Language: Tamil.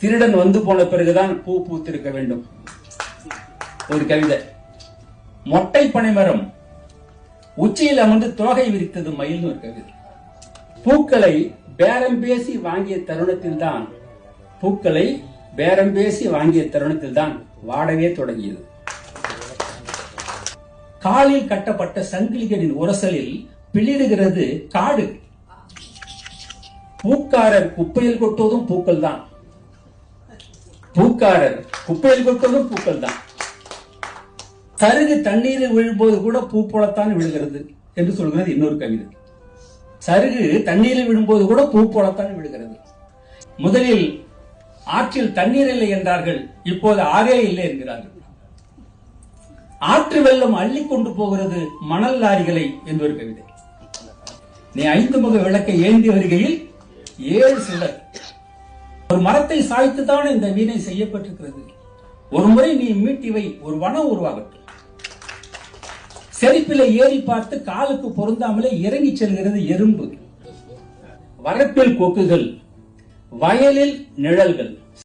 திருடன் வந்து போன பிறகுதான் பூ பூத்திருக்க வேண்டும். ஒரு கவிதை. மொட்டை பனைமரம் உச்சியில் அமர்ந்து தோகை விரித்தது மயில் ஒரு கவிதை. பூக்களை பேரம் பேசி வாங்கிய தருணத்தில் தான் வாடவே தொடங்கியது. காலில் கட்டப்பட்ட சங்கிலிகளின் உரசலில் பிளிருகிறது காடு. பூக்காரர் குப்பையில் கொட்டுவதும் பூக்கள் தான். சருகு தண்ணீரில் விழும்போது கூட பூ போலத்தான் விழுகிறது என்று சொல்கிறது இன்னொரு கவிதை. சருகு தண்ணீரில் விழும்போது கூட பூ போலத்தான் விழுகிறது. முதலில் ஆற்றில் தண்ணீர் இல்லை என்றார்கள், இப்போது ஆறே இல்லை என்கிறார்கள். ஆற்று வெள்ளம் அள்ளி கொண்டு போகிறது மணல் லாரிகளை என்று ஒரு கவிதை. நீ 5 முக விளக்கை ஏந்தி வருகையில் 7 சிலர். ஒரு மரத்தை சாய்த்துதான் இந்த வீணை செய்யப்பட்டிருக்கிறது. ஒரு முறை நீ மீட்டிவை, ஒரு வனம் உருவாகட்டும். செழிப்பில ஏறி பார்த்து காலுக்கு பொருந்தாமலே இறங்கி செல்கிறது எறும்பு. வரப்பில் கொக்குகள், வயலில் நிழல்கள்.